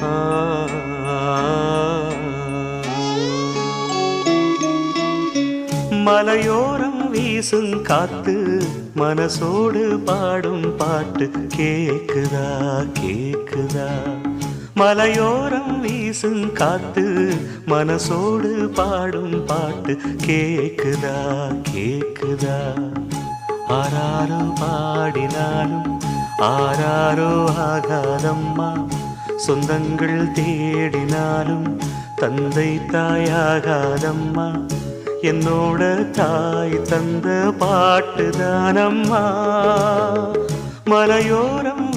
ஆ. மலையோரம் வீசும் காத்து மனசோடு பாடும் பாட்டு கேக்குதா கேக்குதா. மலையோரம் வீசும் காத்து மனசோடு பாடும் பாட்டு கேக்குதா கேக்குதா. ஆராரோ பாடினாலும் ஆராரோ ஆகாதம்மா. சொந்தங்கள் தேடினாலும் தந்தை தாயாகாதம்மா. என்னோட தாய் தந்த பாட்டுதானம்மா. மலையோரம்